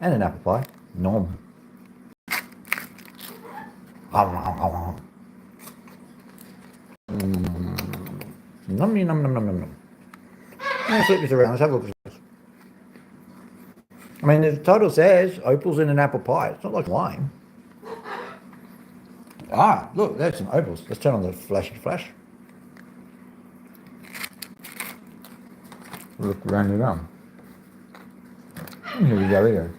And an apple pie. Nom. Nom, nom, nom, nom, nom, nom. Let's flip this around. Let's have a look at this. I mean, the title says opals in an apple pie. It's not like lying. Ah, look, there's some opals. Let's turn on the flashy flash. Look around the room. Here we go, here.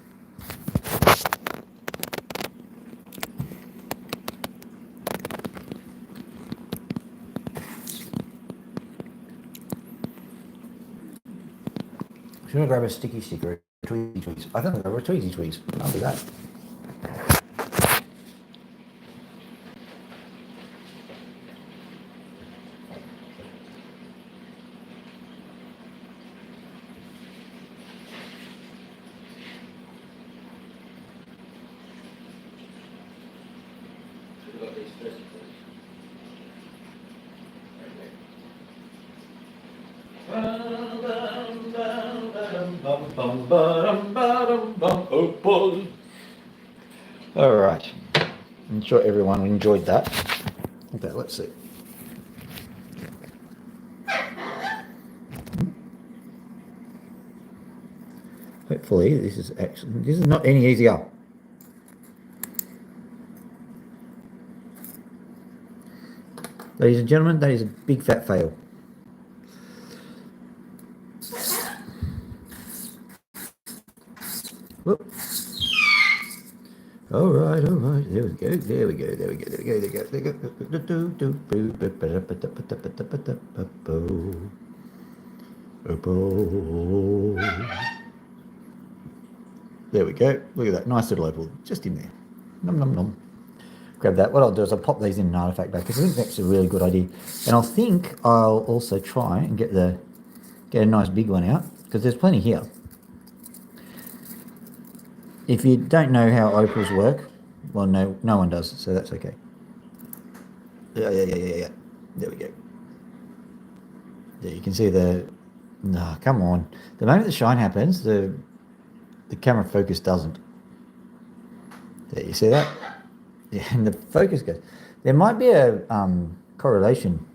Should I grab a sticky sticker? Tweezy tweets. I think I'll grab a tweezy tweets. I'll do that. All right. I'm sure everyone enjoyed that. Okay, let's see. Hopefully, this is not any easier. Ladies and gentlemen, that is a big fat fail. Whoop. All right. There we go. There we go. There we go. Look at that. Nice little opal just in there. Nom, nom, nom. Grab that. What I'll do is I'll pop these in an artifact bag because I think that's a really good idea. And I think I'll also try and get a nice big one out because there's plenty here. If you don't know how opals work, well, no one does, so that's okay. Yeah. There we go. There you can see no, come on. The moment the shine happens, the camera focus doesn't. There, you see that? Yeah, and the focus goes. There might be a correlation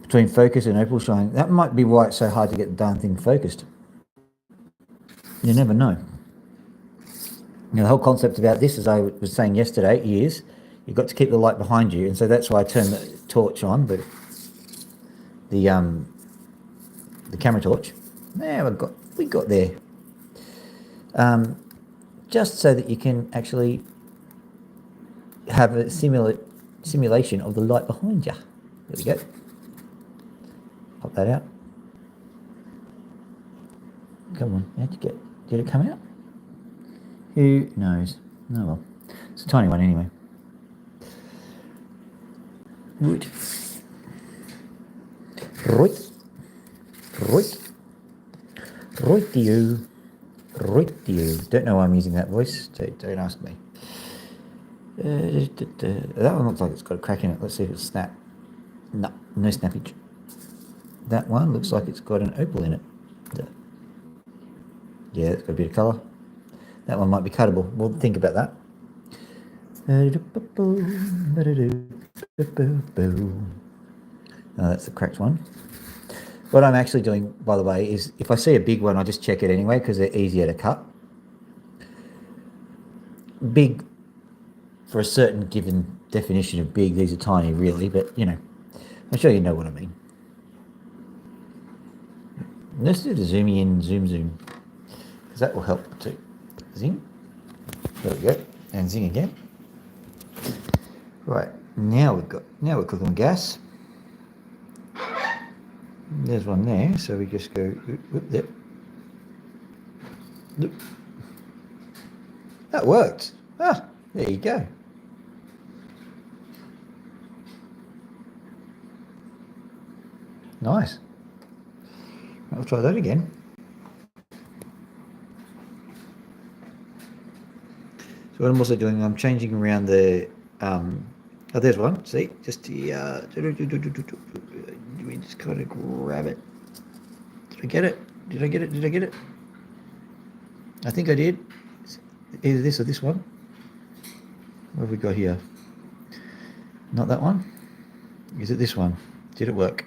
between focus and opal shine. That might be why it's so hard to get the darn thing focused. You never know. Now, the whole concept about this, as I was saying yesterday, is you've got to keep the light behind you, and so that's why I turned the torch on, the camera torch. There, we got there. Just so that you can actually have a simulation of the light behind you. There we go. Pop that out. Come on, how'd you get? Did it come out? Who knows? Oh well. It's a tiny one anyway. Right. Rightio. Don't know why I'm using that voice. Don't ask me. That one looks like it's got a crack in it. Let's see if it's snap. No snappage. That one looks like it's got an opal in it. Yeah, it's got a bit of colour. That one might be cuttable. We'll think about that. No, that's the cracked one. What I'm actually doing, by the way, is if I see a big one, I just check it anyway because they're easier to cut. Big, for a certain given definition of big, these are tiny really, but you know, I'm sure you know what I mean. Let's do the zooming in, zoom, because that will help too. Zing. There we go. And zing again. Right, now we're cooking with gas. There's one there, so we just go whoop, there. Look. That worked. Ah, there you go. Nice. I'll try that again. So what I'm also doing, I'm changing around the, oh, there's one, see, just the, we just kind of grab it. Did I get it? I think I did. Either this or this one. What have we got here? Not that one. Is it this one? Did it work?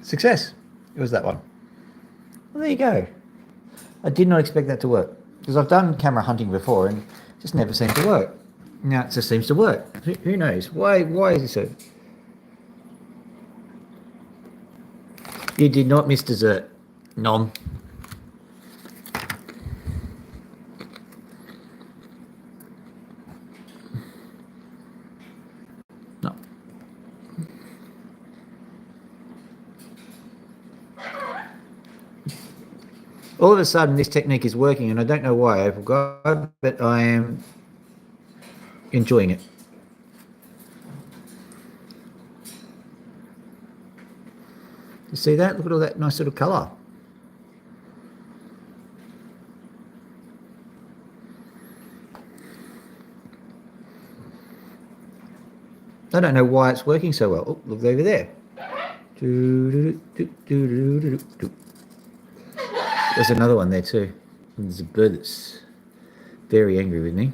Success. It was that one. Well, there you go. I did not expect that to work because I've done camera hunting before and it just never seemed to work. Now it just seems to work. Who knows? Why is it so? You did not miss dessert. Nom. No. All of a sudden this technique is working and I don't know why, Opal God, but I am enjoying it. You see that? Look at all that nice little colour. I don't know why it's working so well. Oh, look over there. There's another one there too. There's a bird that's very angry with me.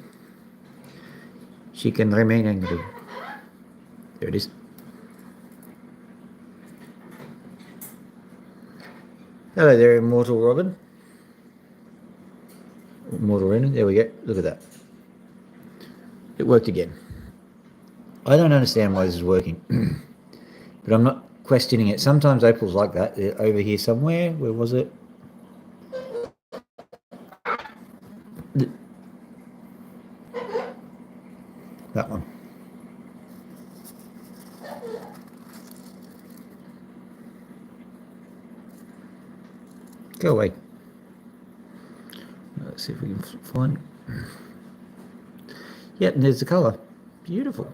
She can remain angry. There it is. Hello there, Immortal Robin. Immortal Renan. There we go. Look at that. It worked again. I don't understand why this is working, but I'm not questioning it. Sometimes Opal's like that. They're over here somewhere. Where was it? That one. Go away. Let's see if we can find it. Yep, and there's the colour. Beautiful.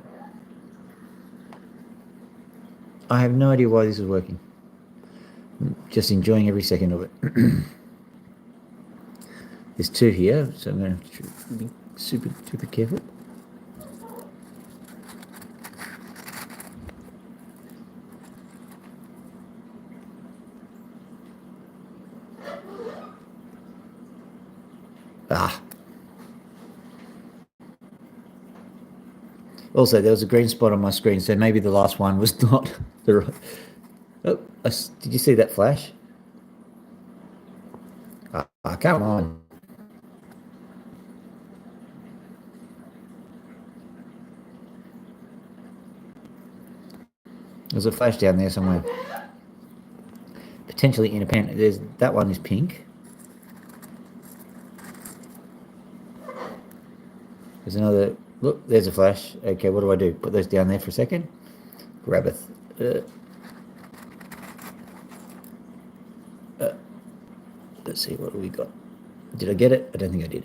I have no idea why this is working. I'm just enjoying every second of it. There's two here, so I'm going to have to be super careful. Ah. Also, there was a green spot on my screen, so maybe the last one was not the right. Oh, did you see that flash? Come on. There's a flash down there somewhere. Potentially independent. There's that one is pink. There's another. Look, there's a flash. Okay, what do I do? Put those down there for a second. Grab it. Let's see, what do we got? Did I get it? I don't think I did.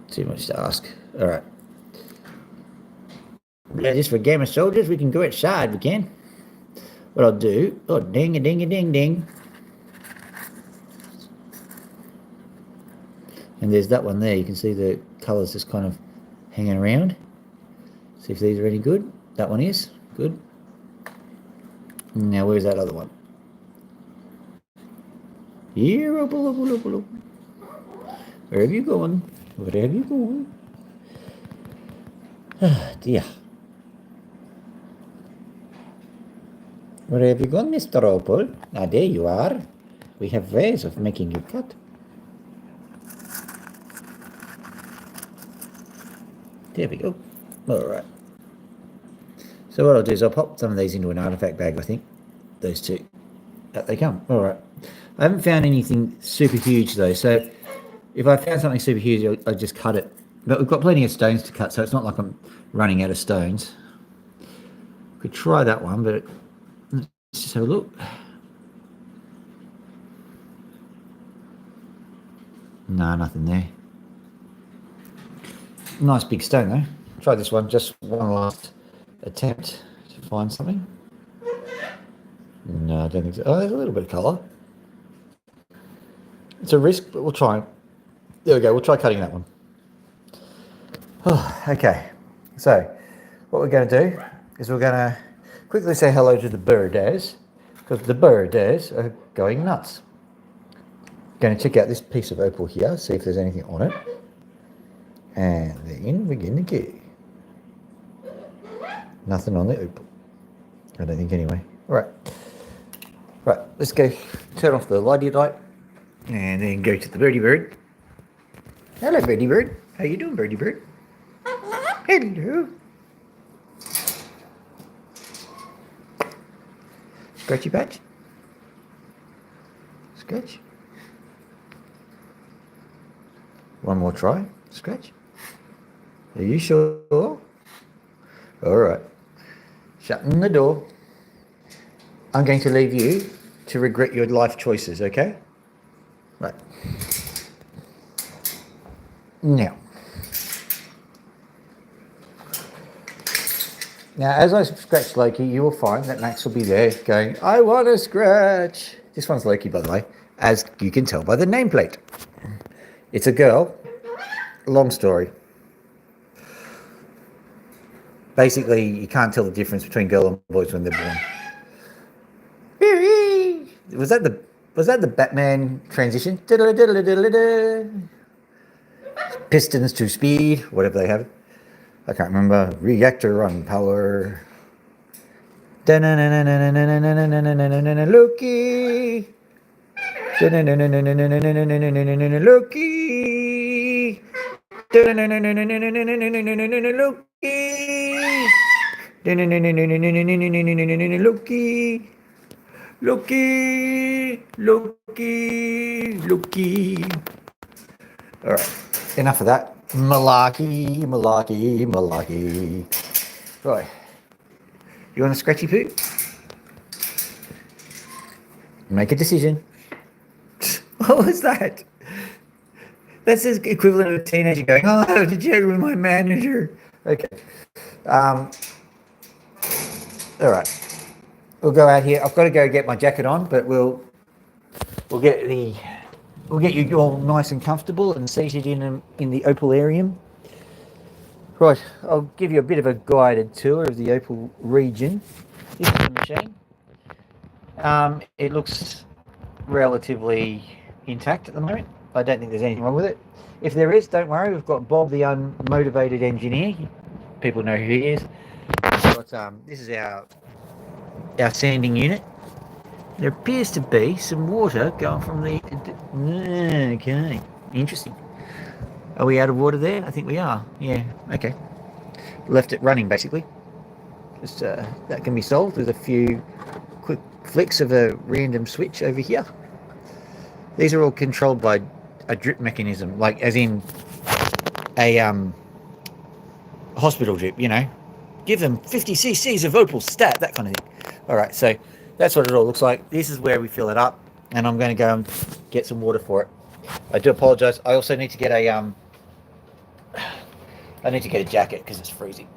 Too much to ask. All right. Yeah, just for game of soldiers, we can go outside. We can. What I'll do? Oh, ding a ding a ding ding. And there's that one there. You can see the colours just kind of hanging around. See if these are any good. That one is good. Now where's that other one? Here, Opal. Where have you gone? Where have you gone? Ah, dear. Where have you gone, Mr. Opal? Ah, there you are. We have ways of making you cut. There we go. All right. So what I'll do is I'll pop some of these into an artifact bag, I think. Those two. Out they come. All right. I haven't found anything super huge, though. So if I found something super huge, I'll just cut it. But we've got plenty of stones to cut, so it's not like I'm running out of stones. Could try that one, but let's just have a look. No, nothing there. Nice big stone, though. Try this one, just one last attempt to find something. No, I don't think so. Oh, there's a little bit of colour. It's a risk, but we'll try. There we go. We'll try cutting that one. Oh, okay. So what we're going to do is we're going to quickly say hello to the birdies, because the birdies are going nuts. Going to check out this piece of opal here, see if there's anything on it, and then we're going to go. Nothing on the opal, I don't think anyway. Right, let's go turn off the lighty light and then go to the birdie bird. Hello, birdie bird. How you doing, birdie bird? Hello. Scratchy patch. Scratch. One more try. Scratch. Are you sure? All right. Shutting the door. I'm going to leave you to regret your life choices, okay? Right. Now, as I scratch Loki, you will find that Max will be there going, I want to scratch. This one's Loki, by the way, as you can tell by the nameplate. It's a girl. Long story. Basically, you can't tell the difference between girl and boys when they're born. Was that the Batman transition? Pistons to speed, whatever they have. I can't remember. Reactor on power. Loki. Loki. All right, enough of that. Malarkey. Right. You want a scratchy poo? Make a decision. What was that? That's the equivalent of a teenager going, oh, I have to chat with my manager. Okay. All right. We'll go out here. I've got to go get my jacket on, but we'll get you all nice and comfortable and seated in the opalarium. Right, I'll give you a bit of a guided tour of the opal region. This is the machine. It looks relatively intact at the moment. I don't think there's anything wrong with it. If there is, don't worry. We've got Bob, the unmotivated engineer. People know who he is. This is our sanding unit. There appears to be some water going from the... Okay, interesting. Are we out of water there? I think we are. Yeah, okay. Left it running, basically. Just that can be solved with a few quick flicks of a random switch over here. These are all controlled by a drip mechanism, like as in a hospital drip, you know. Give them 50 cc's of opal stat, that kind of thing. All right, so that's what it all looks like. This is where we fill it up, and I'm going to go and get some water for it. I do apologize. I also need to get a jacket because it's freezing.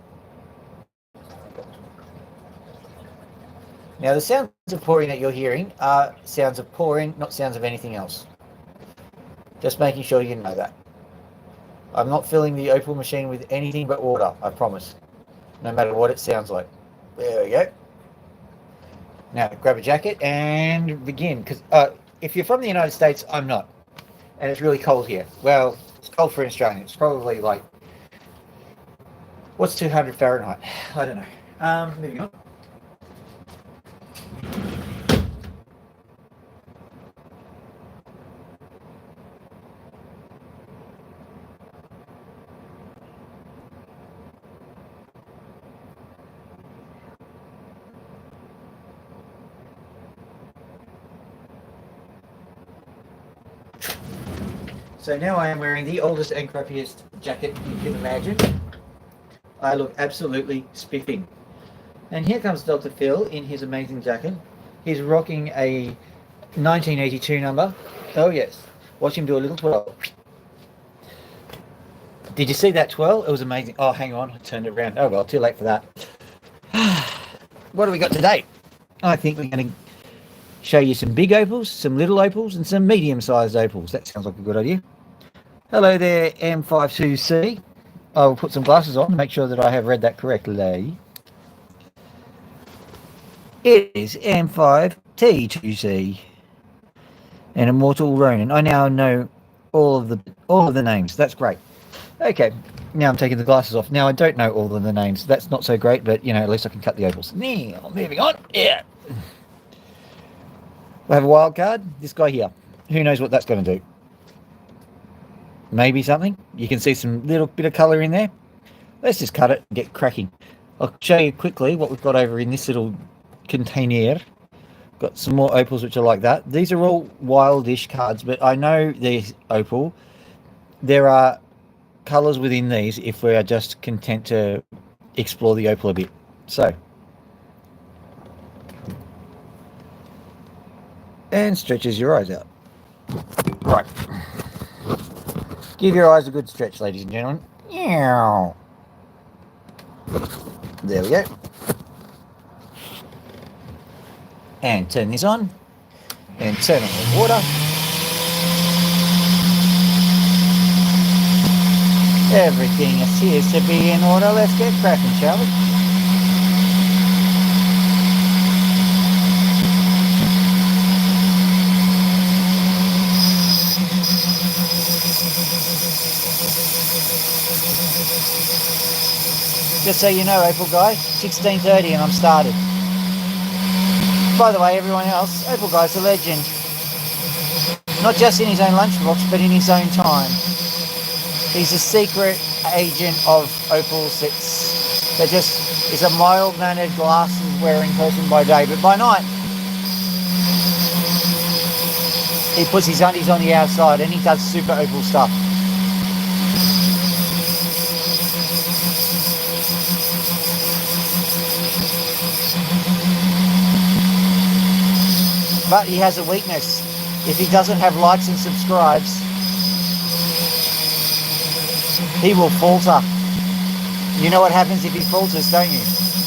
Now, the sounds of pouring that you're hearing are sounds of pouring, not sounds of anything else. Just making sure you know that. I'm not filling the opal machine with anything but water, I promise. No matter what it sounds like. There we go. Now, grab a jacket and begin. Because if you're from the United States, I'm not. And it's really cold here. Well, it's cold for an Australian. It's probably like... What's 200 Fahrenheit? I don't know. Moving on. So now I am wearing the oldest and crappiest jacket you can imagine. I look absolutely spiffing. And here comes Dr. Phil in his amazing jacket. He's rocking a 1982 number. Oh yes. Watch him do a little twirl. Did you see that twirl? It was amazing. Oh, hang on. I turned it around. Oh well, too late for that. What do we got today? I think we're going to show you some big opals, some little opals, and some medium-sized opals. That sounds like a good idea. Hello there, M52C. I'll put some glasses on to make sure that I have read that correctly. It is M5T2C. And Immortal Ronin. I now know all of the names. That's great. Okay, now I'm taking the glasses off. Now I don't know all of the names. That's not so great, but at least I can cut the opals. Now, moving on. Yeah. We have a wild card. This guy here. Who knows what that's going to do? Maybe something. You can see some little bit of colour in there. Let's just cut it and get cracking. I'll show you quickly what we've got over in this little container. Got some more opals which are like that. These are all wildish cards, but I know these opal. There are colours within these if we are just content to explore the opal a bit. So, and stretches your eyes out. Right. Give your eyes a good stretch, ladies and gentlemen. Meow. There we go. And turn this on. And turn on the water. Everything appears to be in order. Let's get cracking, shall we? Just so you know, Opal Guy, 16:30 and I'm started. By the way, everyone else, Opal Guy's a legend. Not just in his own lunchbox, but in his own time. He's a secret agent of Opal Sits. That just is a mild-mannered, glasses-wearing person by day, but by night, he puts his undies on the outside and he does super Opal stuff. But he has a weakness. If he doesn't have likes and subscribes, he will falter. You know what happens if he falters, don't you?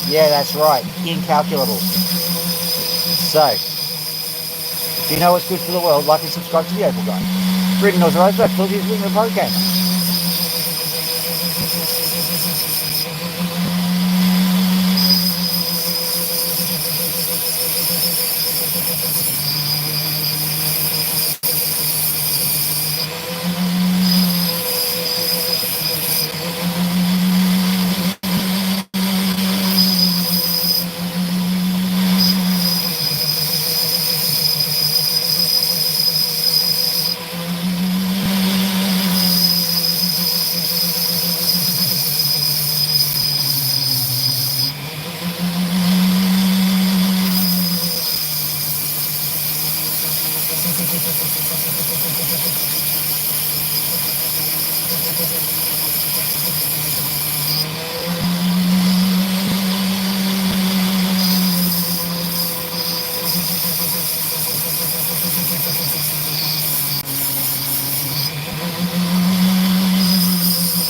Yeah, that's right. Incalculable. So, if you know what's good for the world, like and subscribe to the Opal Guy. Written authorised by Philippines Remote Gamer.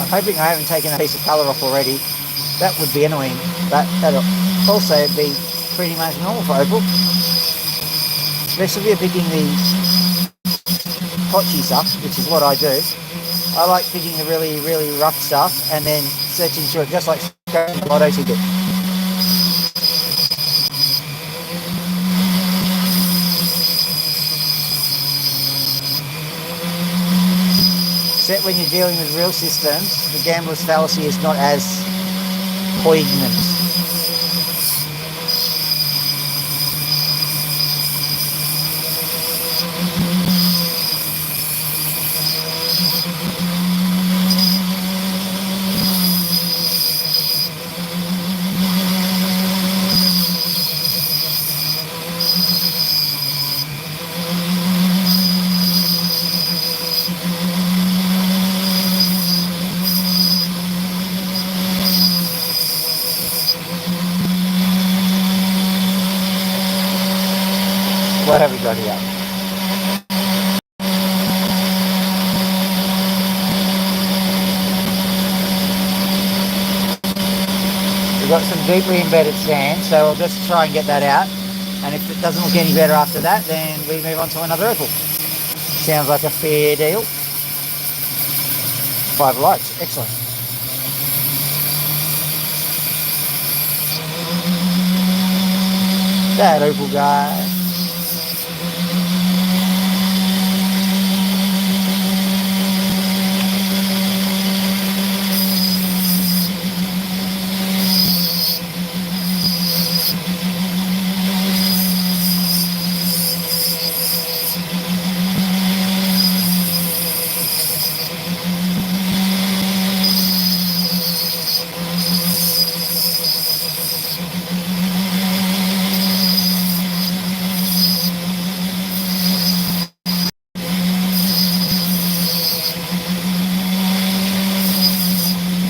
I'm hoping I haven't taken a piece of colour off already. That would be annoying. That'll also be pretty much normal for Opal. Especially if you're picking the potchy stuff, which is what I do. I like picking the really, really rough stuff and then searching through it just like a lotto ticket. Except when you're dealing with real systems, the gambler's fallacy is not as poignant. What have we got here? We've got some deeply embedded sand, so I'll just try and get that out. And if it doesn't look any better after that, then we move on to another opal. Sounds like a fair deal. 5 likes, excellent. That opal guy.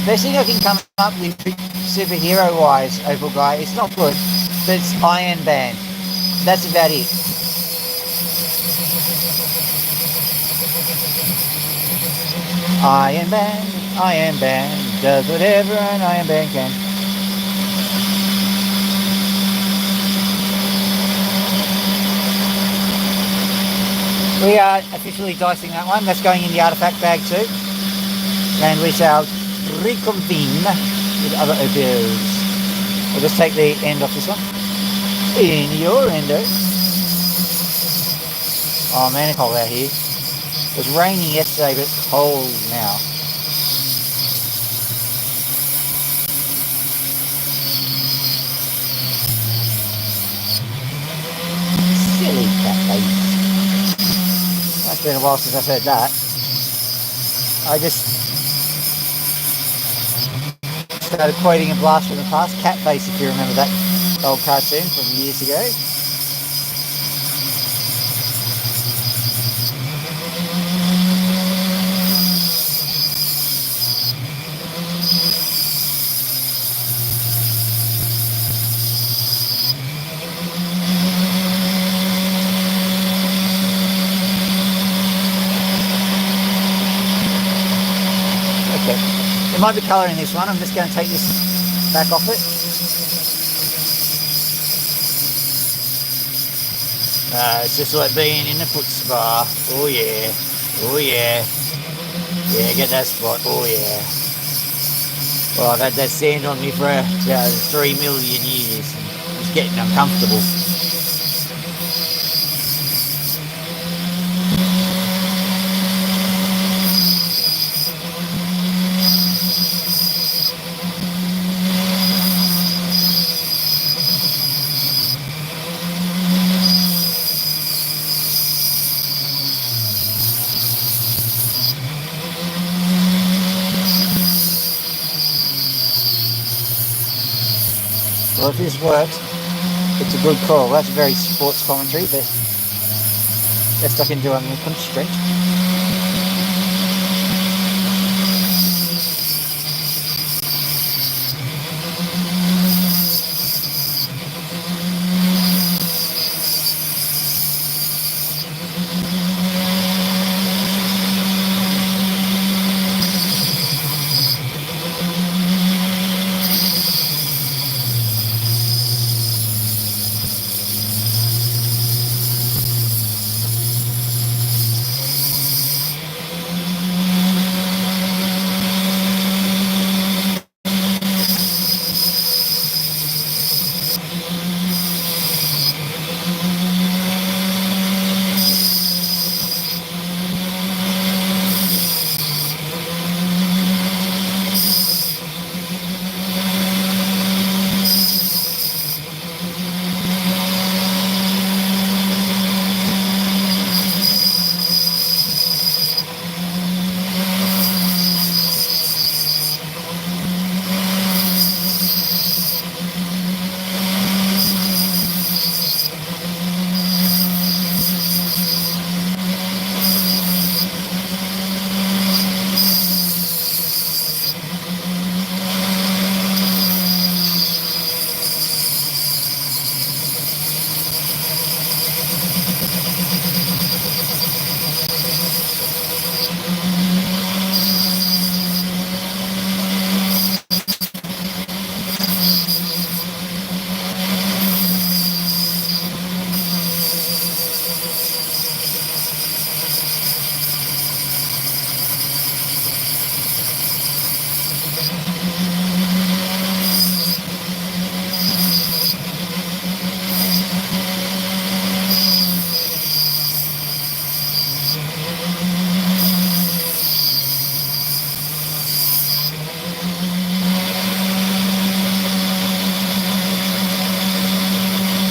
Best thing I can come up with superhero-wise, Opal Guy, it's not good, but it's Iron Band. That's about it. Iron Band, does whatever an Iron Band can. We are officially dicing that one. That's going in the artifact bag too. And we shall reconvene with other opals. We'll just take the end off this one. In your endo. Oh man, it's cold out here. It was raining yesterday, but it's cold now. Silly cat face. That's been a while since I've heard that. I just started quoting a blast from the past, cat face, if you remember that old cartoon from years ago. There might be colour in this one. I'm just going to take this back off it. It's just like being in the foot spa. Oh yeah. Oh yeah. Yeah, get that spot. Oh yeah. Well, I've had that sand on me for about 3 million years. It's getting uncomfortable. Well, if this works, it's a good call. That's very sports commentary, but best I can do on the constraint.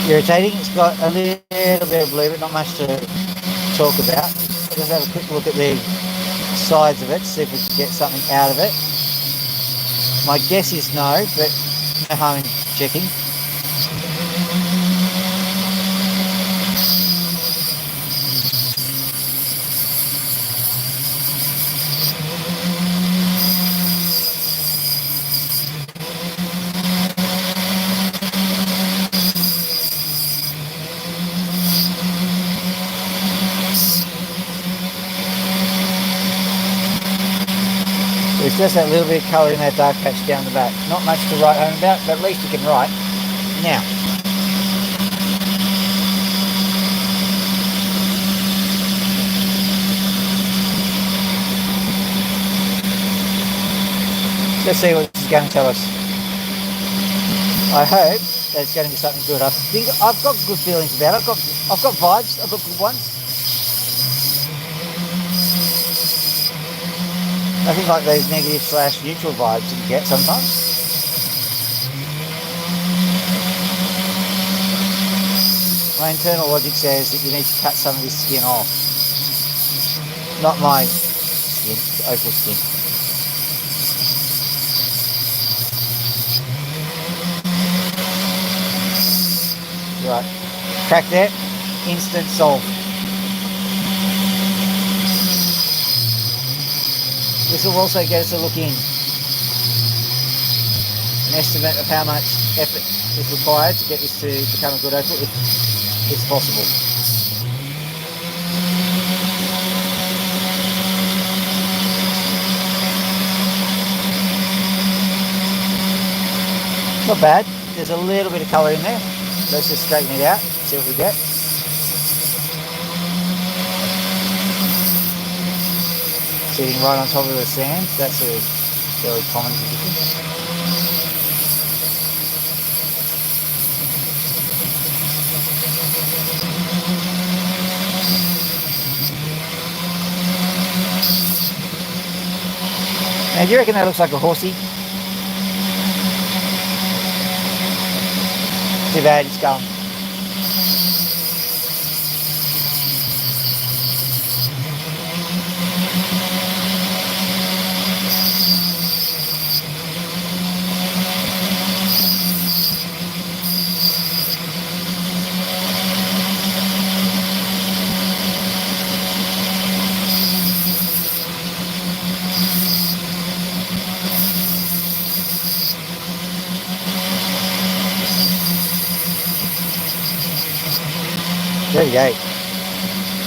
irritating. It's got a little bit of blue, but not much to talk about. Let's have a quick look at the sides of it, see if we can get something out of it. My guess is no, but no harm in checking. There's just that little bit of colour in that dark patch down the back. Not much to write home about, but at least you can write. Now, let's see what it's going to tell us. I hope that it's going to be something good. I think I've got good feelings about it. I've got vibes. I've got good ones. Nothing like those negative / neutral vibes that you get sometimes. My internal logic says that you need to cut some of this skin off. Not my skin, the opal skin. Right, crack that, instant solve. This will also get us a look in. An estimate of how much effort is required to get this to become a good opal, if it's possible. Not bad. There's a little bit of colour in there. Let's just straighten it out, see what we get. Sitting right on top of the sand, that's a fairly common position. Now, do you reckon that looks like a horsey? Too bad, it's gone.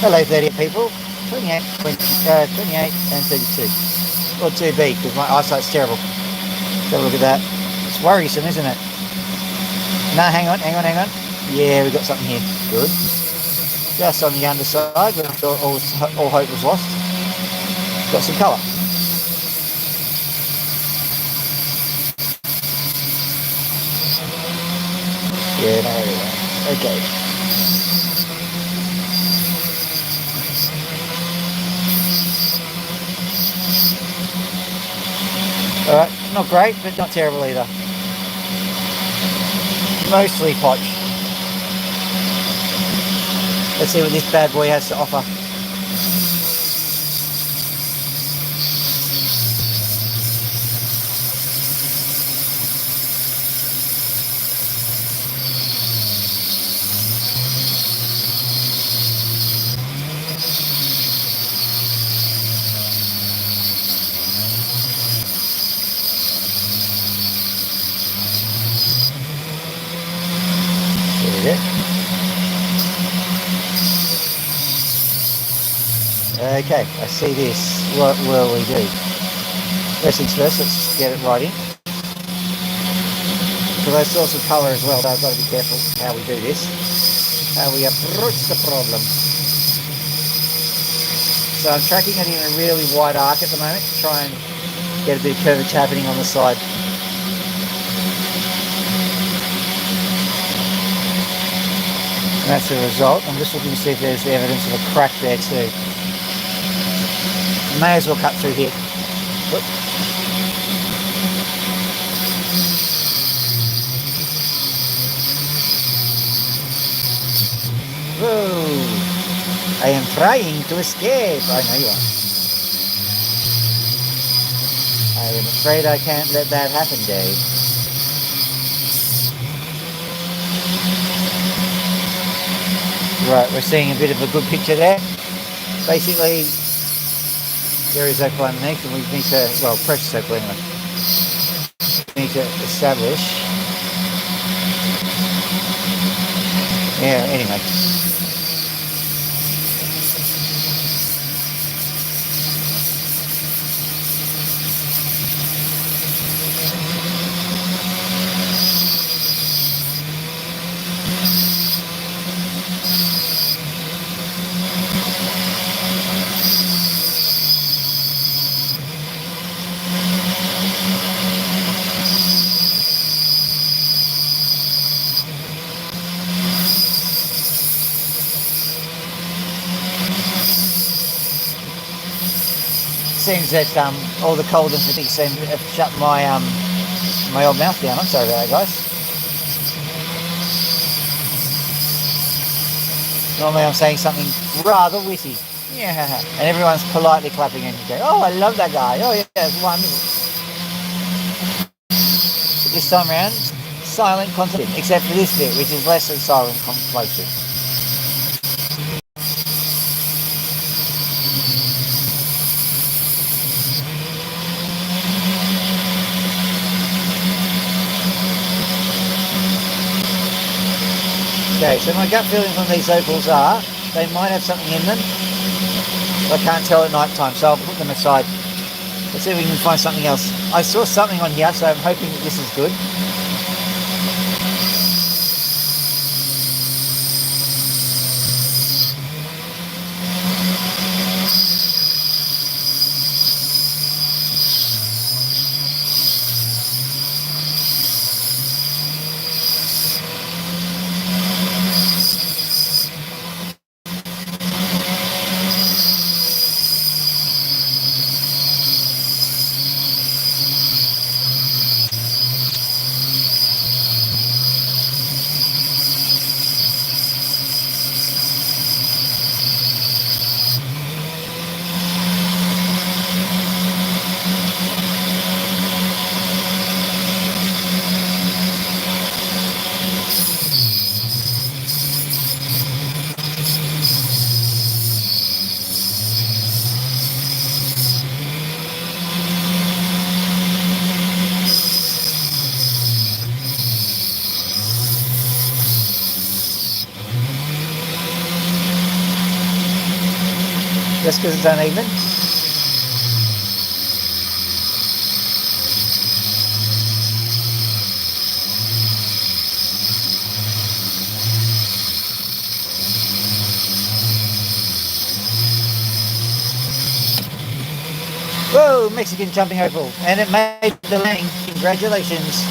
Hello 38 people, 28 and 32. Or 2B, because my eyesight's terrible. Let's have a look at that. It's worrisome, isn't it? No, hang on. Yeah, we got something here. Good. Just on the underside, where I thought all hope was lost. Got some colour. Yeah, no, okay. Alright, not great, but not terrible either. Mostly potch. Let's see what this bad boy has to offer. Okay, I see this. What will we do? First things first, let's get it right in. Because I saw some colour as well, so I've got to be careful how we do this. How we approach the problem. So I'm tracking it in a really wide arc at the moment to try and get a bit of curvature happening on the side. And that's the result. I'm just looking to see if there's evidence of a crack there too. May as well cut through here. Whoop. I am trying to escape. I know you are. I am afraid I can't let that happen, Dave. Right, we're seeing a bit of a good picture there. Basically, there is opal underneath, and we need to, well, precious opal anyway. We need to establish. Yeah, anyway. Seems that all the cold and fatigue seem to have shut my my old mouth down. I'm sorry about that, guys. Normally I'm saying something rather witty. Yeah. And everyone's politely clapping and going, oh, I love that guy. Oh, yeah, it's wonderful. But this time around, silent contemplation, except for this bit, which is less than silent contemplation. Okay, so my gut feeling from these opals are they might have something in them, but I can't tell at night time, so I'll put them aside. Let's see if we can find something else. I saw something on here, so I'm hoping that this is good. Just because it's uneven. Whoa, Mexican jumping opal. And it made the lane. Congratulations.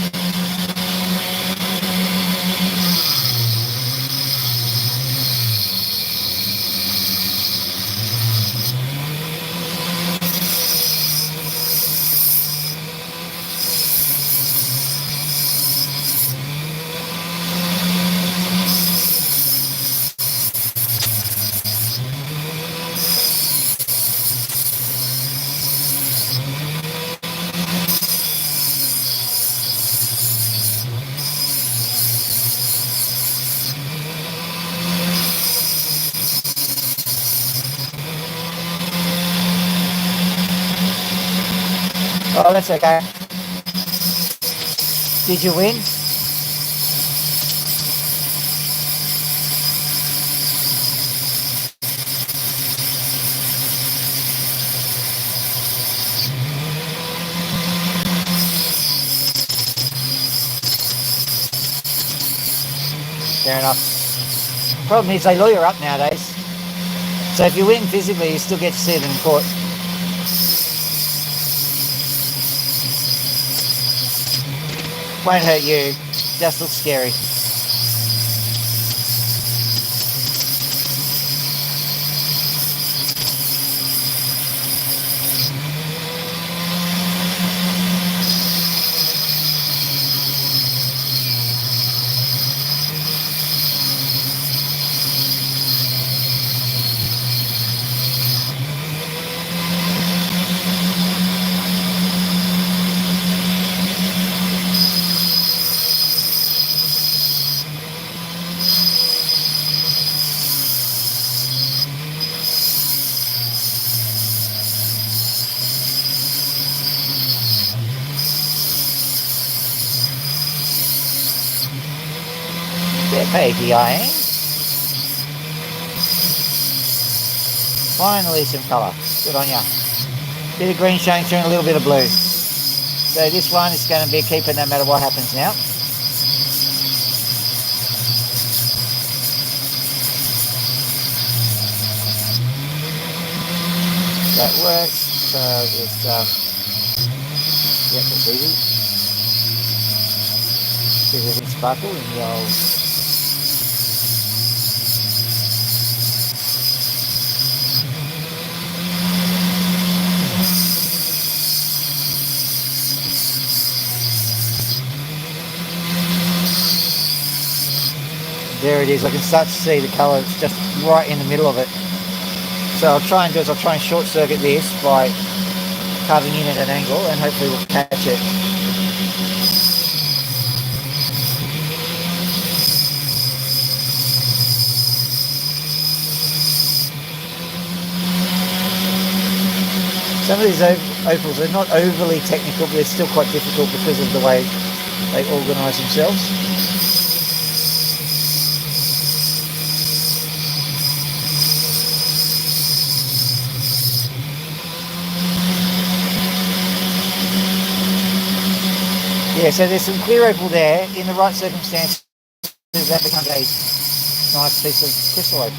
Oh, that's okay. Did you win? Fair enough. Problem is they lawyer up nowadays. So if you win physically, you still get to see them in court. Won't hurt you. Just looks scary. Bit peggy I am. Finally some colour. Good on ya. Bit of green showing through and a little bit of blue. So this one is going to be a keeper no matter what happens now. That works. So just yep, that's easy. See if there's sparkle in the old. There it is. I can start to see the colour. It's just right in the middle of it. So I'll try and short circuit this by carving in at an angle, and hopefully we'll catch it. Some of these opals are not overly technical, but they're still quite difficult because of the way they organise themselves. Yeah, so there's some clear opal there. In the right circumstances, that becomes a nice piece of crystal opal.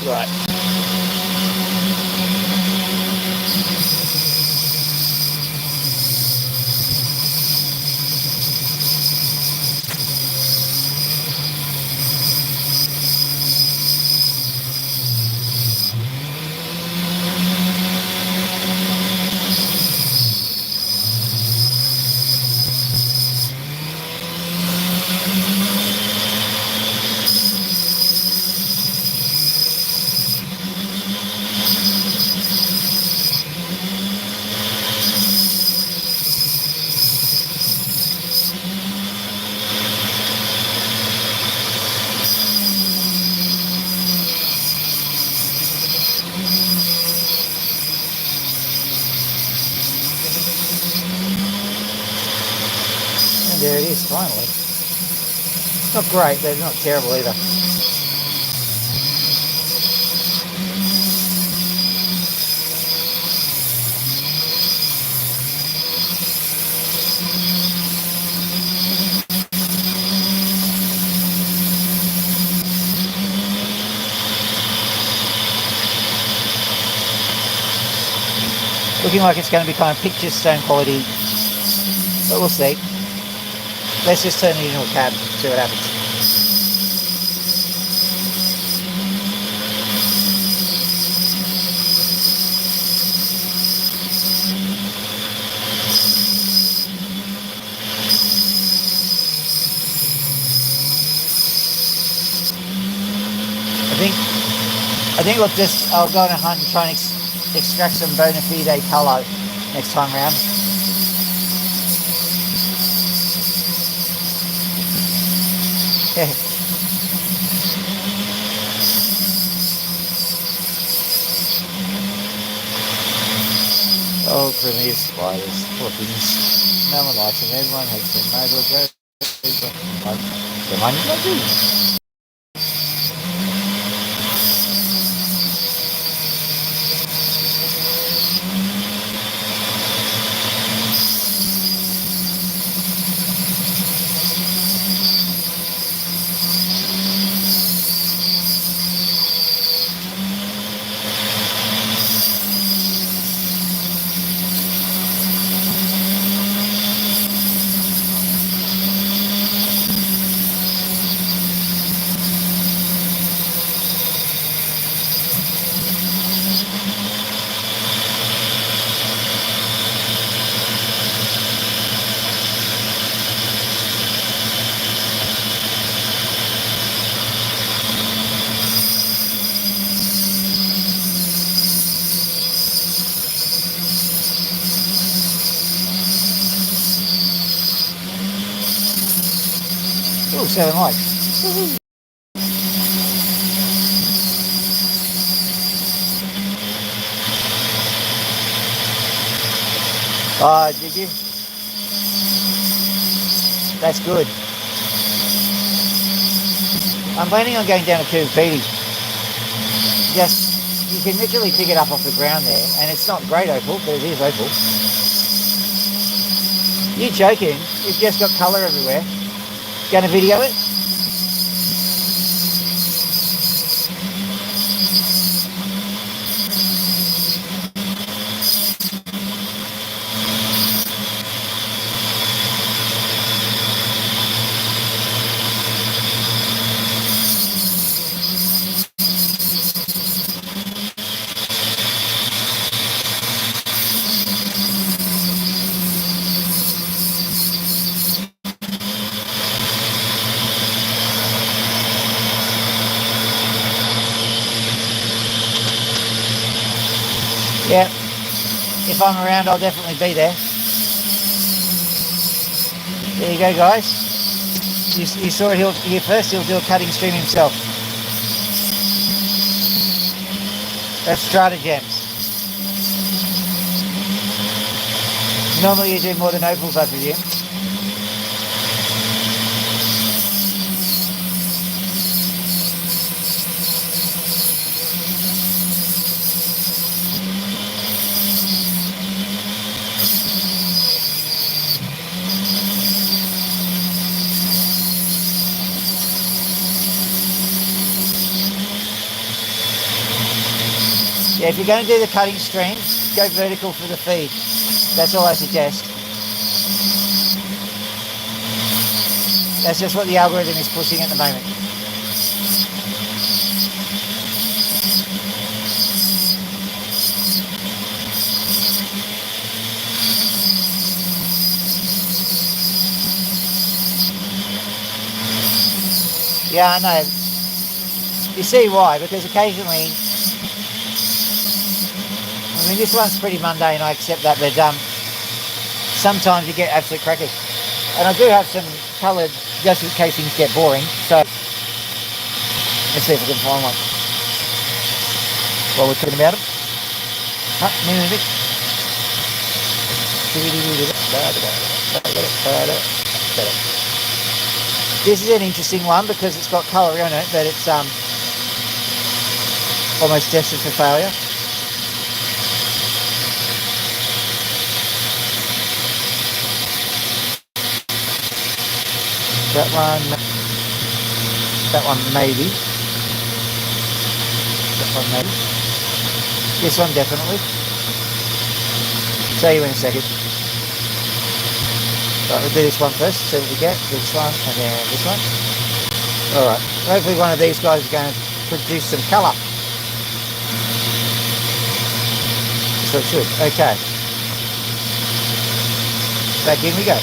Right. There it is, finally. It's not great, but it's not terrible either. Looking like it's going to be kind of picture stone quality, but we'll see. Let's just turn it into a cab, see what happens. I think look, I'll go on a hunt and try and extract some bona fide colour next time round. Oh, primitive spiders, poor things. No one likes them, everyone hates them. May as well go. The money I do. 7 likes. Oh, did you? That's good. I'm planning on going down to Kirpiti. Just, you can literally pick it up off the ground there, and it's not great opal, but it is opal. You joking? You've just got colour everywhere. Going to video it? Yeah. If I'm around, I'll definitely be there. There you go, guys. You saw it here first. He'll do a cutting stream himself. That's stratagems. Normally you do more than opals, I presume. Yeah, if you're going to do the cutting stream, go vertical for the feed. That's all I suggest. That's just what the algorithm is pushing at the moment. Yeah, I know. You see why? Because occasionally, I mean, this one's pretty mundane, I accept that, but sometimes you get absolute crackers. And I do have some coloured, just in case things get boring, so let's see if we can find one while we're talking about them. This is an interesting one because it's got colour in it, but it's almost destined for failure. That one maybe. That one maybe. This one definitely. Show you in a second. Right, we'll do this one first, see what we get. This one and then this one. Alright, hopefully one of these guys is going to produce some colour. So it should. Okay. Back in we go.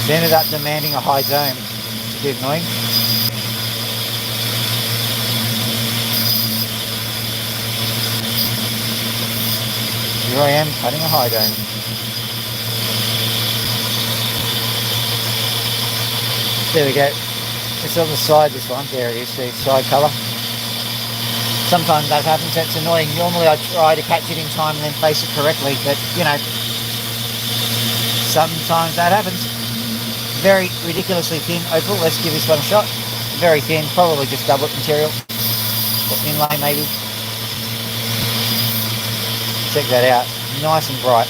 It's ended up demanding a high dome. It's a bit annoying. Here I am cutting a high dome. There we go. It's on the side, this one. There it is, the side colour. Sometimes that happens, that's annoying. Normally I try to catch it in time and then face it correctly, but you know, sometimes that happens. Very ridiculously thin opal. Let's give this one a shot. Very thin, probably just doublet material. Or inlay maybe. Check that out. Nice and bright.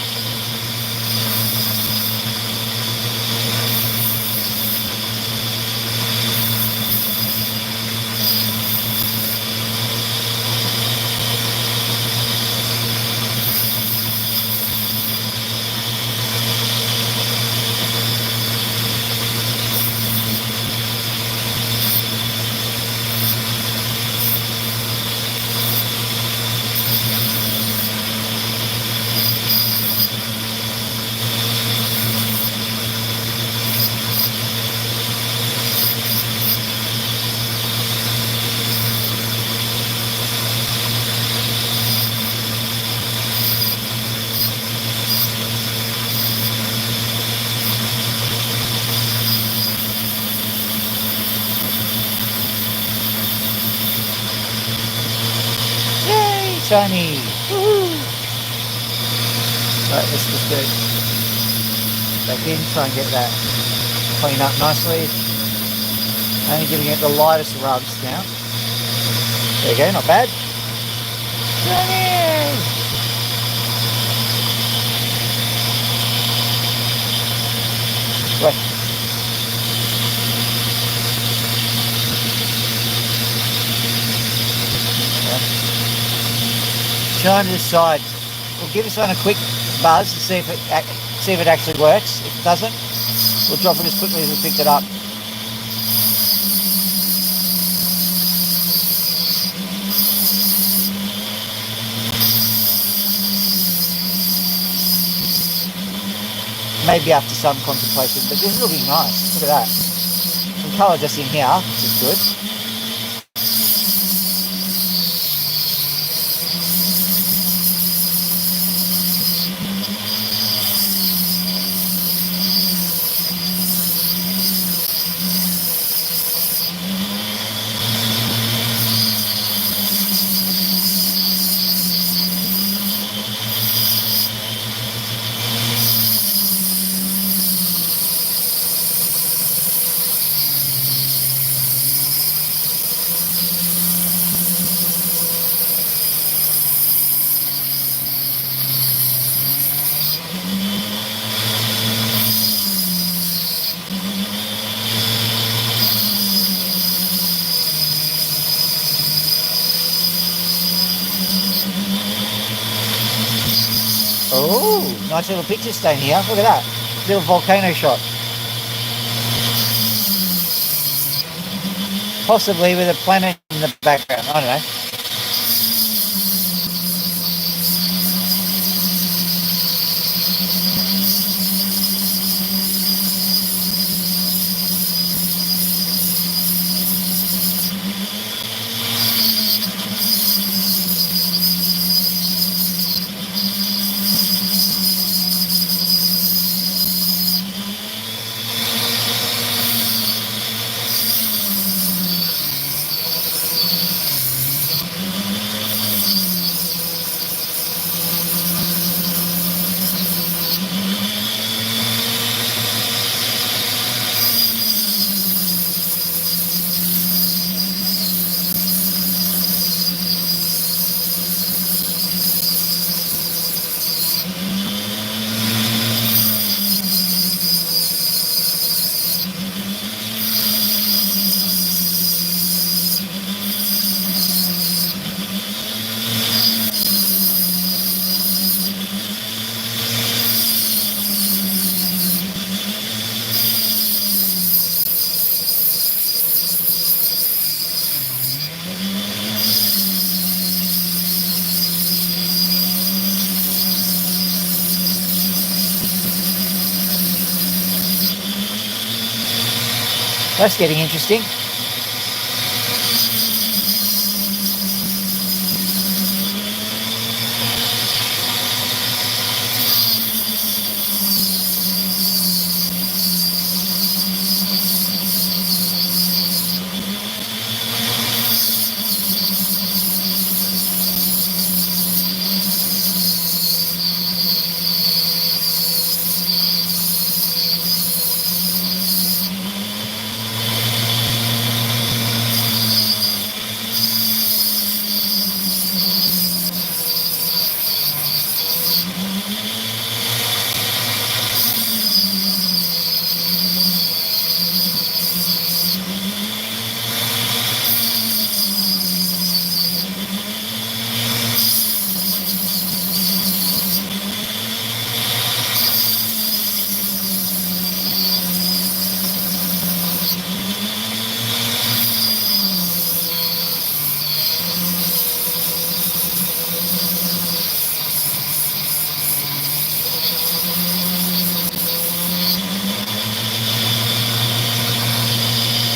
Shiny! Woohoo! Right, let's just go back in, try and get that clean up nicely. Only giving it the lightest rubs now. There you go, not bad. Shiny! Right. Shine to the side. We'll give this one a quick buzz to see if it actually works. If it doesn't, we'll drop it as quickly as we picked it up. Maybe after some contemplation, but this is looking nice. Look at that. Some colour just in here, which is good. Oh, nice little picture stain here. Look at that. Little volcano shot. Possibly with a planet in the background. I don't know. That's getting interesting.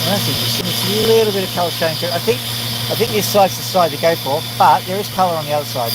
That's interesting. It's a little bit of colour showing through. I think this side's the side to go for, but there is colour on the other side.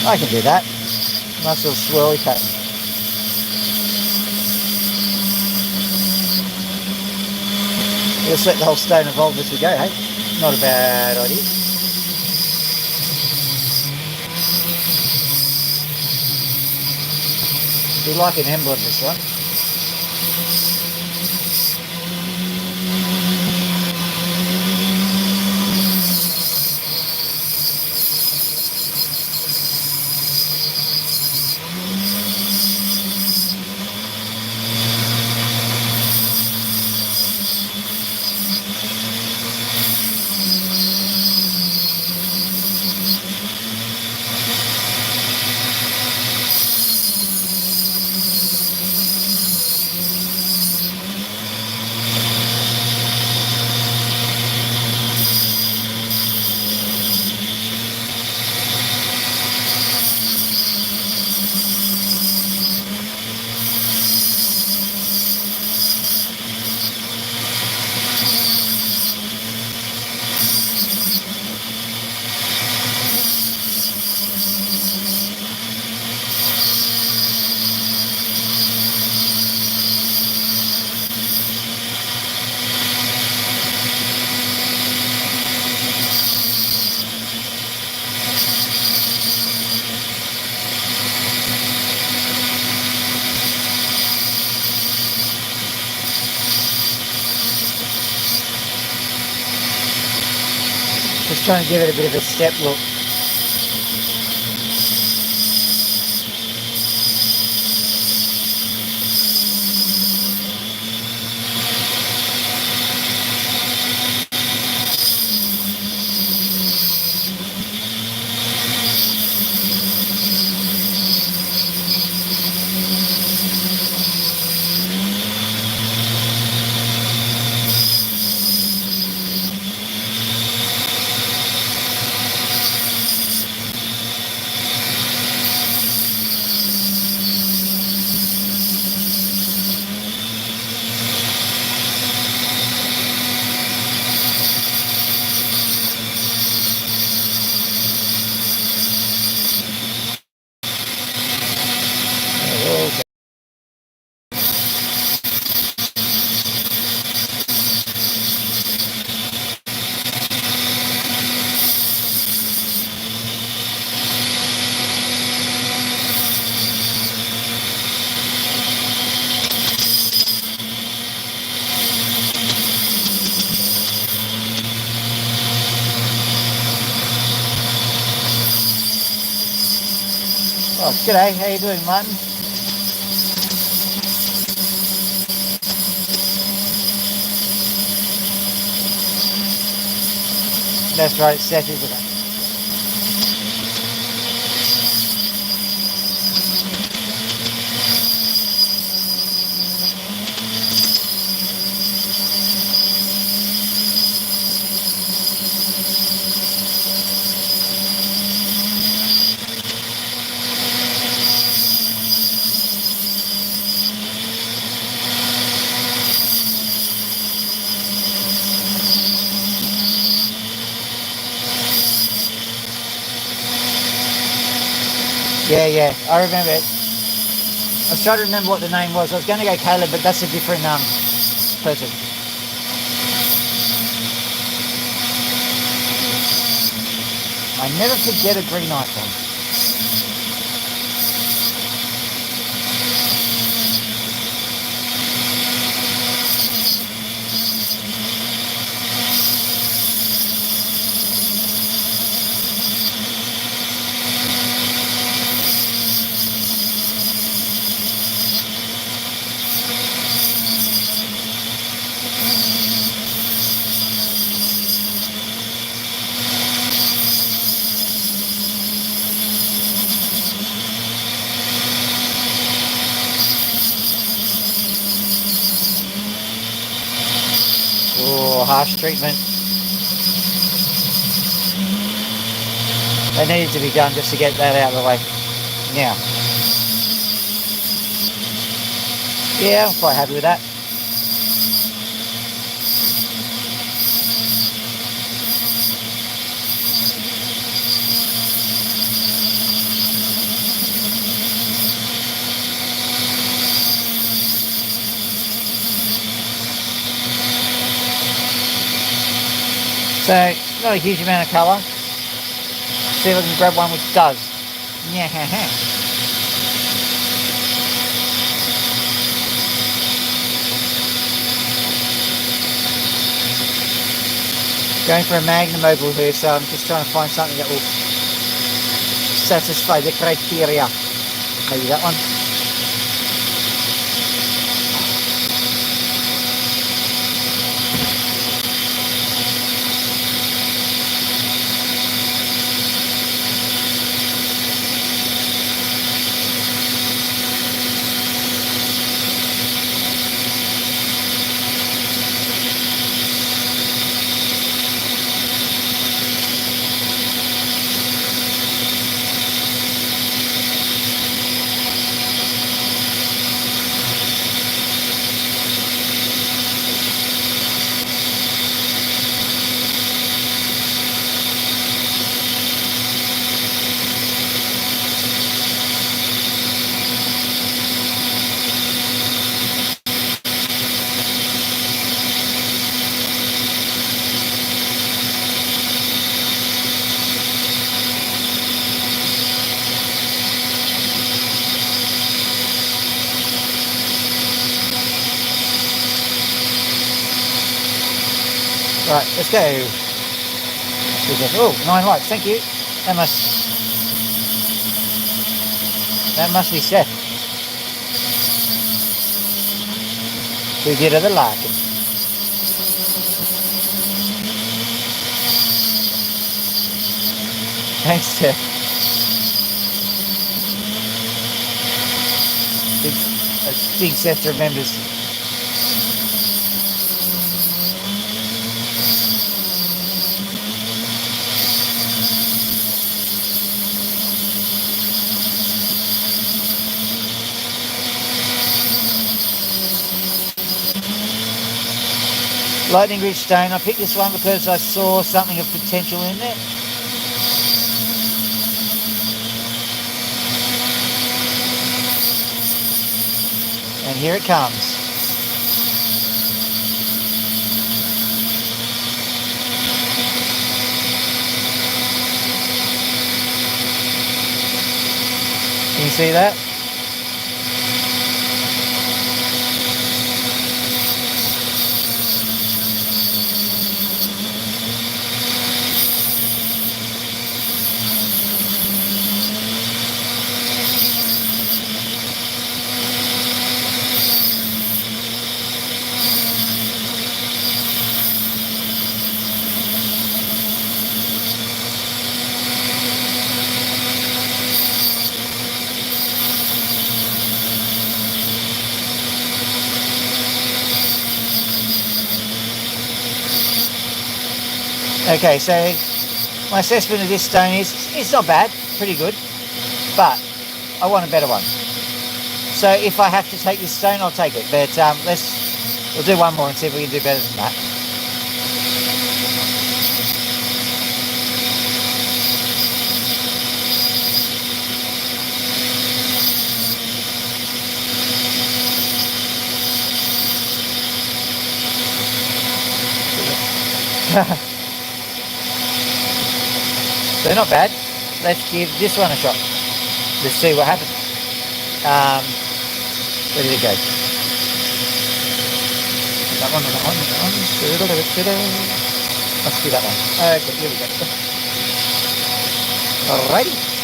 I can do that. Nice little swirly pattern. Let's let the whole stone evolve as we go, hey? Not a bad idea. We like an emblem, this one. Just trying to give it a bit of a step look. Oh, g'day. How you doing, Martin? That's right, Seth, isn't it? Yeah, I remember it. I was trying to remember what the name was. I was going to go Caleb, but that's a different person. I never forget a green icon. Oh, harsh treatment. That needed to be done just to get that out of the way. Now, yeah, I'm quite happy with that. So, not a huge amount of colour. See if I can grab one which does. Yeah. Going for a magnum opal here, so I'm just trying to find something that will satisfy the criteria. Maybe that one. Right, let's go. Oh, 9 likes, thank you. That must be Seth. Who did the liking. Thanks, Seth. Big Seth remembers. Lightning Ridge Stone. I picked this one because I saw something of potential in there. And here it comes. Can you see that? Okay, so my assessment of this stone is it's not bad, pretty good, but I want a better one. So if I have to take this stone, I'll take it. But we'll do one more and see if we can do better than that. So not bad. Let's give this one a shot. Let's see what happens. Where did it go? That one, that one, that one. Let's do that one. Okay, here we go. Alrighty.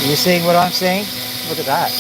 You seeing what I'm seeing? Look at that.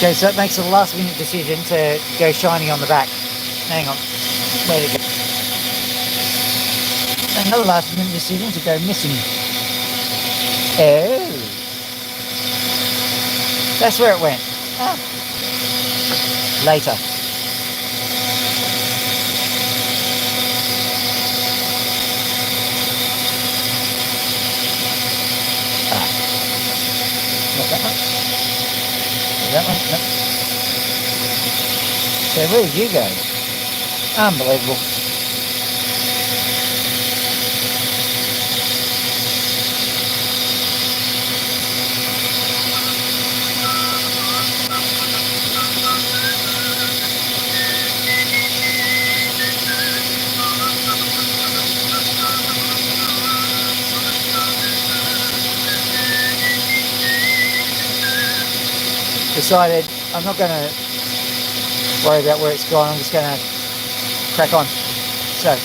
Okay, so that makes a last minute decision to go shiny on the back. Hang on, where'd it go? Another last minute decision to go missing. Oh, that's where it went. Ah. Later. Ah. Not that one. That one? No. So where did you go? Unbelievable. Decided I'm not going to worry about where it's gone. I'm just going to crack on. So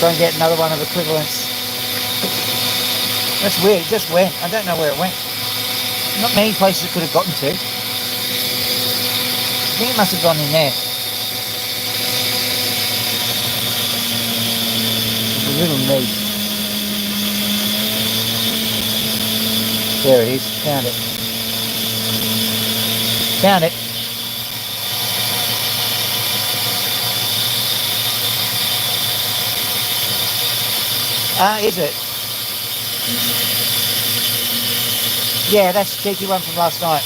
try and get another one of equivalence. That's weird. It just went. I don't know where it went. Not many places it could have gotten to. I think it must have gone in there. It's a little neat. There it is. Found it. Found it. Is it? Yeah, that's a cheeky one from last night.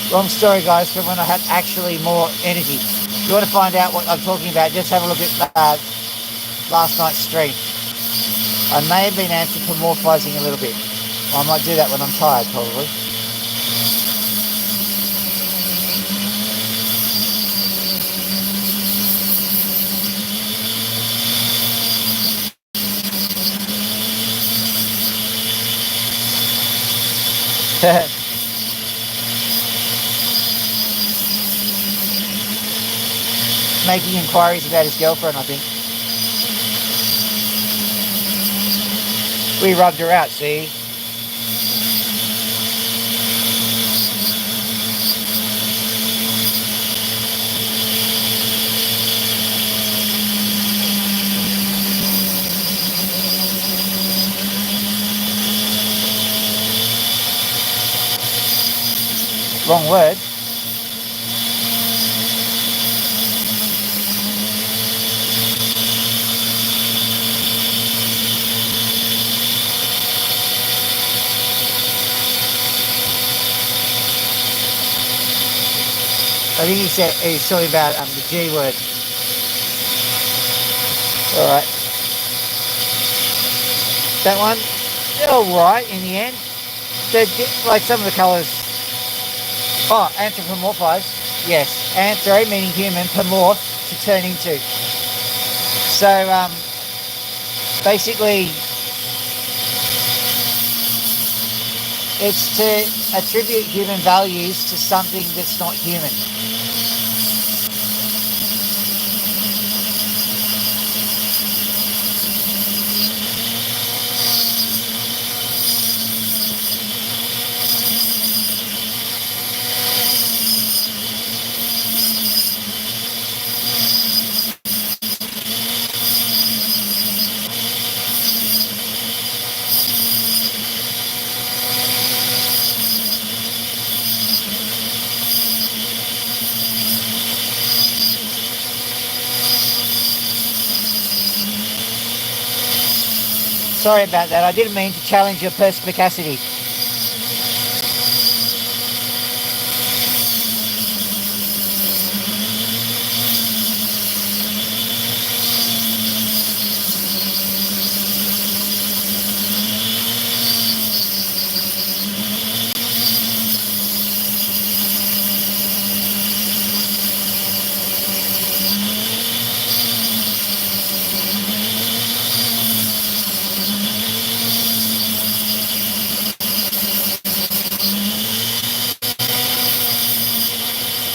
Long story, guys, from when I had actually more energy. If you want to find out what I'm talking about, just have a look at last night's stream. I may have been anthropomorphizing a little bit. I might do that when I'm tired, probably. Making inquiries about his girlfriend, I think. We rubbed her out, see? Wrong word. I think he's talking about the G word. All right. That one, all right in the end. Like some of the colours. Oh, anthropomorphize. Yes. Anthro meaning human, pomorph to turn into. So basically, it's to attribute human values to something that's not human. Sorry about that. I didn't mean to challenge your perspicacity.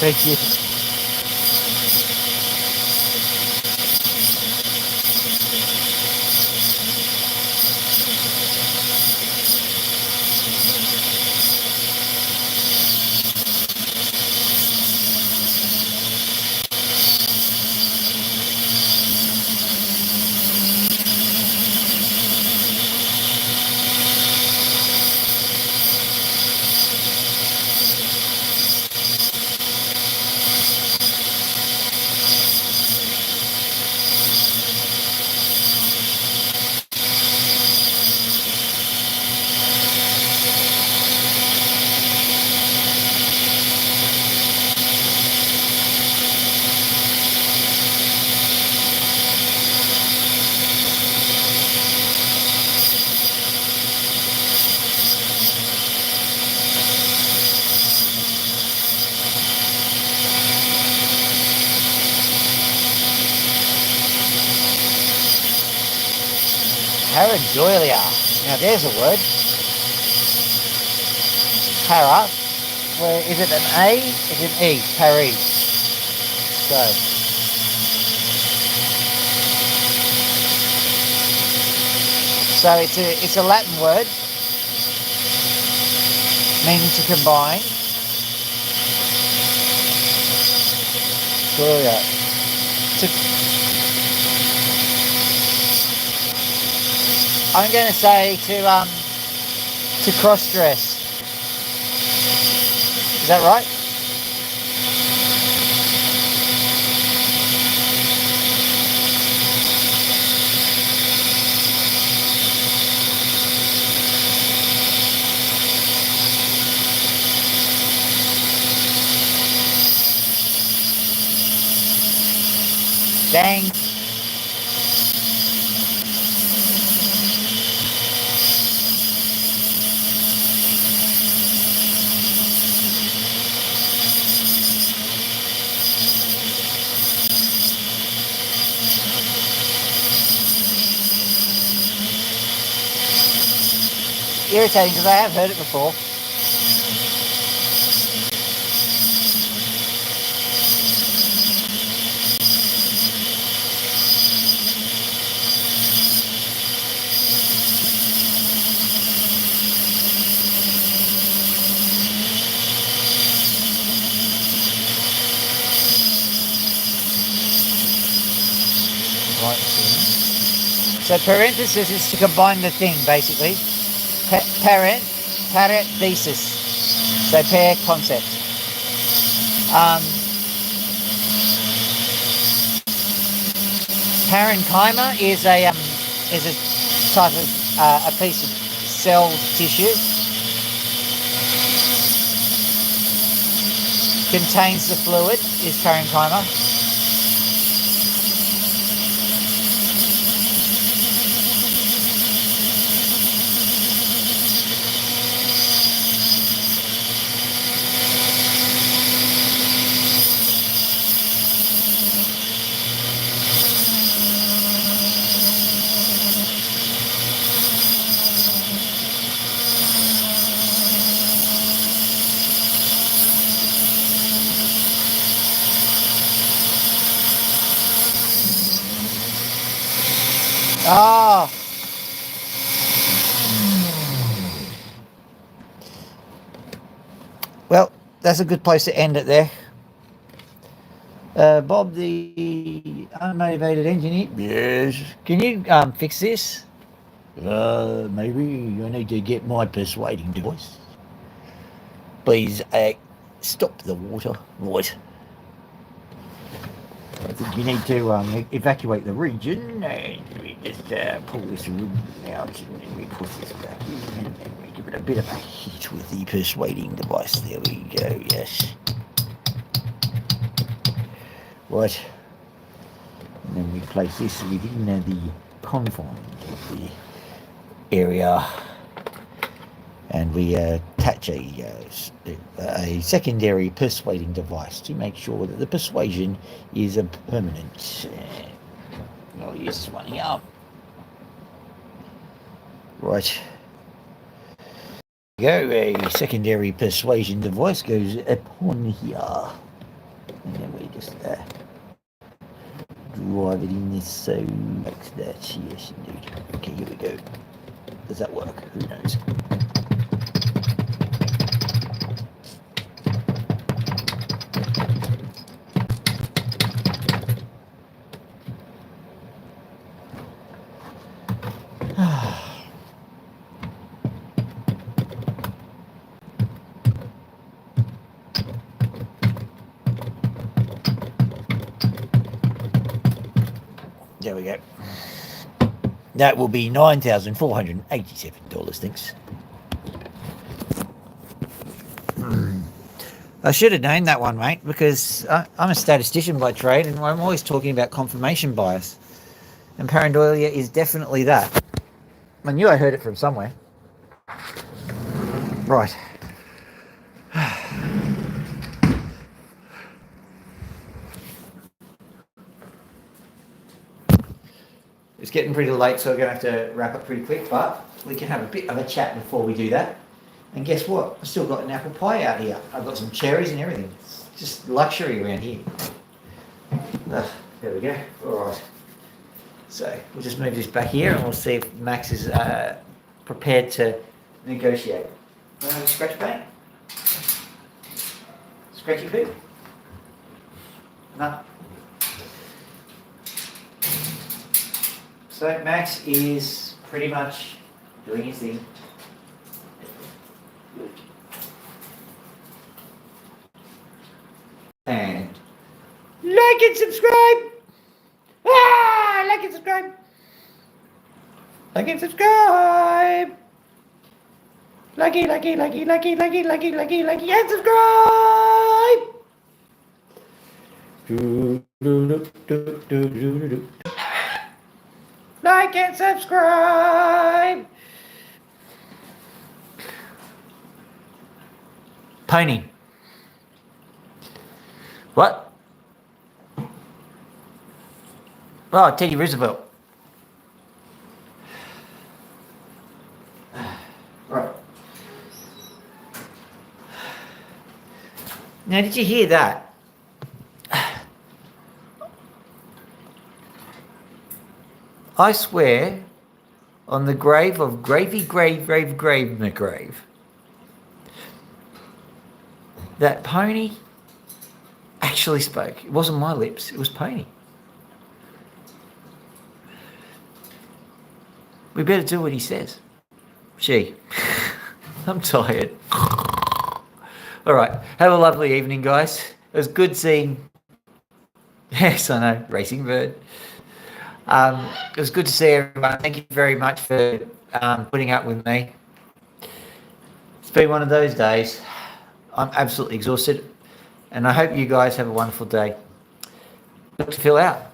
Thank you. Pareidolia. Now there's a word. Para. Where is it an A? It's an E. Pari. So it's a Latin word meaning to combine. Gloria. I'm going to say to cross-dress. Is that right? Dang. irritating because I have heard it before. Right. So parenthesis is to combine the thing, basically. Parenthesis. So pair concept. Parenchyma is a type of a piece of cell tissue. Contains the fluid is parenchyma. Ah. Well, that's a good place to end it there. Bob, the unmotivated engineer. Yes. Can you fix this? Maybe you need to get my persuading device. Please, stop the water. Right. I think you need to evacuate the region, and we just pull this room out, and then we push this back in, and then we give it a bit of a hit with the persuading device. There we go, yes. Right. And then we place this within the confines of the area, and we attach a secondary persuading device to make sure that the persuasion is a permanent. I'll use this one here. Right. Go. A secondary persuasion device goes upon here, and then we just drive it in this so like that. Yes, indeed. Okay, here we go. Does that work? Who knows? There we go. That will be $9,487, thanks. I should have known that one, mate, because I'm a statistician by trade, and I'm always talking about confirmation bias. And pareidolia is definitely that. I knew I heard it from somewhere. Right. It's getting pretty late, so we're going to have to wrap up pretty quick, but we can have a bit of a chat before we do that. And guess what? I've still got an apple pie out here. I've got some cherries and everything. It's just luxury around here. There we go. All right. So we'll just move this back here, and we'll see if Max is prepared to negotiate. Scratch paint? Scratchy poo? No. So Max is pretty much doing his thing. And like and subscribe. Like and subscribe. Like and subscribe. Lucky, and subscribe. Like and subscribe. Pony. What? Oh, Teddy Roosevelt. Right. Now, did you hear that? I swear on the grave of Gravy Grave McGrave, that pony actually spoke. It wasn't my lips, it was pony. We better do what he says. Gee, I'm tired. All right, have a lovely evening, guys. It was good seeing... Yes, I know, racing bird. It was good to see everyone. Thank you very much for putting up with me. It's been one of those days. I'm absolutely exhausted, and I hope you guys have a wonderful day. Look to fill out.